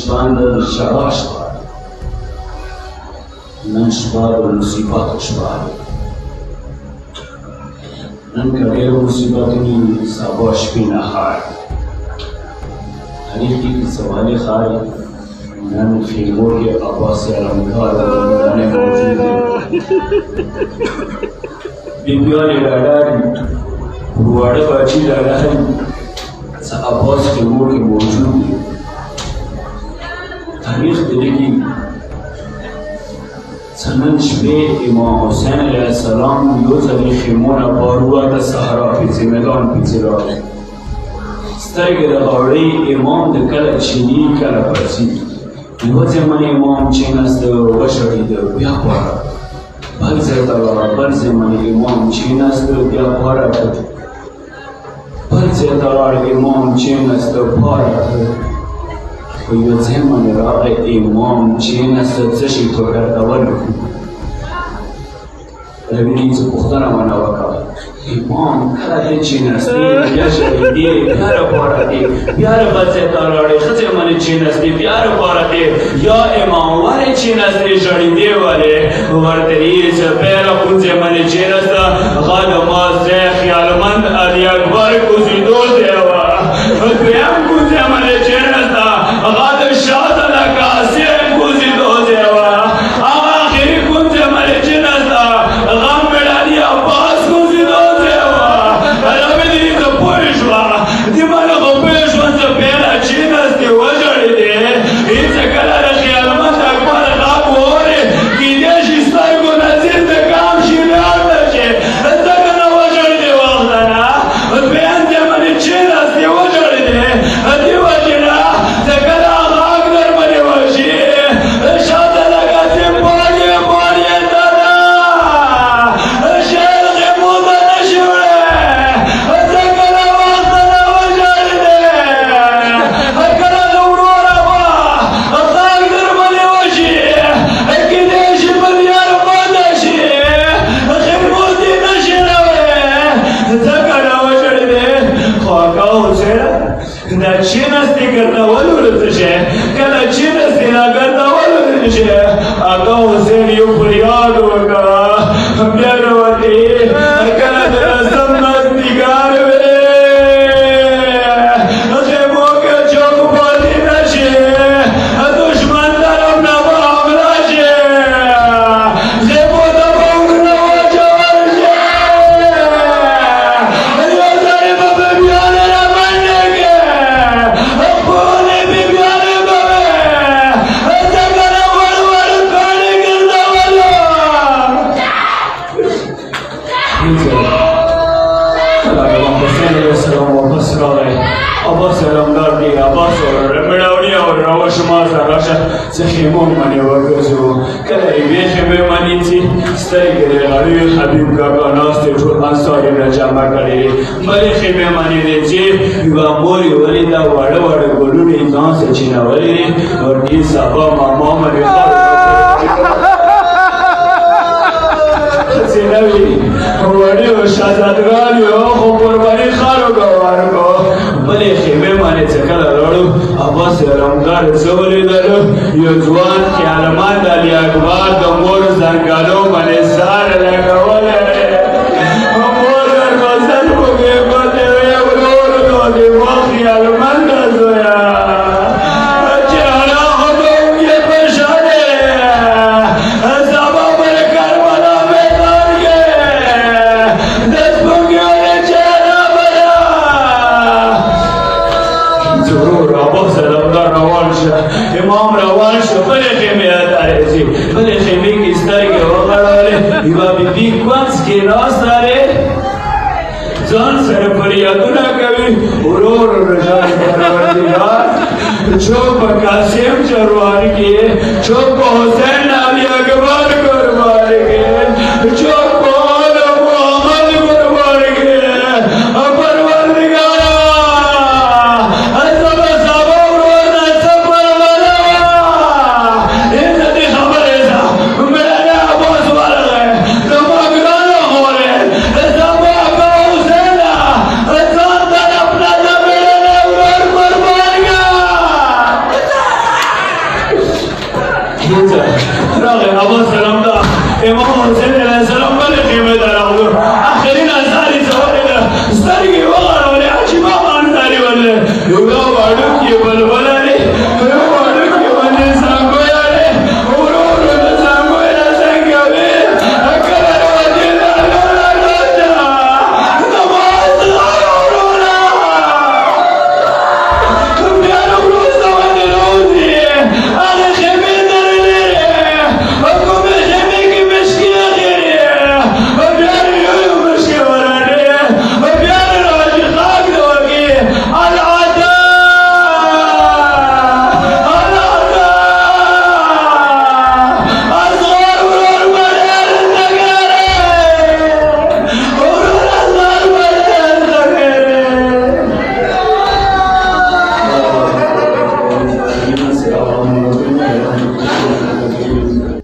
شبان شرا شبا نن شبا بالمصيبات شبا نن كغير مصيباتني سابوش فينا خار حريقي سوالي خاري نن في موجي أباسي علمدار ونن موجود بيبياني لاداري وواده باچی لاداري سأباس في موجي موجود تاریخ دیگی سنن شبه امام حسین علیه السلام یو ځلې خیمونه باروا د صحرا په میدان کې څراغ سترګې د غاړې امام د کله چینی کله پرسي یو زمان امام چینست وشړېده بیا پاره بل ځای ته لاړه بل زمان امام چینست بیا پاره کړ بل ځای ته لاړ امام چینست پاره کړ و یو زمان راغی امام چینست څه شي ټوکرول ببینید څه پوښتنه ونه وکړه امام کله دی چینستی بیا شهیدی بیا راپاره دی بیا بل ځای ته لاړې ښځې منې چینستی بیا راپاره دی یا امام ولې چینستی ژړېدې ولې ورته یې چې پیله ښځې منې چینسته هغه د مازدی خیالمند علي اکبر کوزېدو دی وه دویم ښځې منې چینسته هغه د شاته د قاسم کوزېدو دی وه هغه آخري ښځې منې چینسته هغه مېړاني عباس کوزېدو دی وه رابطې ته پوه شوه دې باندې خو پوه شوه چې پیله چینستې وژړېدې هېڅ کله د خیالمند اکبر غږ واورې کیدای شي سترګو نظیر د کام شي لاړ نه شي ځکه نه وژړېدې وختنه دویم دې باندې چینستې وژړېدې دې وجې نه چې کله غږ در باندې وشي شاته لګاسې پاڼې پاڼې دده شیخ یې موده نه شي وړی ځکه نه وختنه وژړېدې کله د وروره به غږ در باندې وشي کیدای شي بل یار پاته شي خدمت یې نه شي راوړی ځکه نه وژړېدې خو اکا حسین دا چینستې ګرځولو ورته شي کله چینستې راګرځولو ورته شي اکا حسین یو فریاد وکړه بیا راوتې کله د رسم نزدیکار وې خیمو کې چوک پاتې نه شي دشمن طرف نه به حمله شي خیمو ته به ورنه واچول شي یو ځای به بیبیانې رامنډې کړې خپلې بیبیانې به وې ځکه نه وړ وړ کاڼي ګرځولو امام حسین علیه السلام واپس راغی عباس علمدار دی عباس مړاوړي او راوشما سره راشه څه خیمو باندې وګرځو کله یوې خیمې باندې چې سترګې د غړي حبیب کاکا ناست دی ټول انصار یې راجمع کړي بلې خیمې باندې دی چې یوه مور یې ولیده واړه واړه ګلونه یې ځان سره چینولي دي او دې سبا ماما باندې سینوی وړي او شهزادګان یو خو قرباني خانو ګوار کو بلې خیمې باندې چې کله راړو عباس علمدار څه ولیدلو یو ځوان خیالمند علي اکبر د مور ځنګلو باندې سار لګولی مور غزل پکې ګوتې وې ورور نو د ما خیالمنده زویه امام روان شو بلې خیمې ته راځي بلې خیمې کې سترګې وغړولې یوه بیبي کونج کې ناسته دی ځان سره فریادونه کوي ورور رجال پروردګار چوک په قاسم جروان کې چوک په حسین علي اکبر قربان کې چوک په محمد قربان کې پروردګار Yeter. Rağı hava selamda. İmam Hüseyin aleyhisselam böyle kıymet alıyor. Ahirin azari zavarıyla. Sarı gibi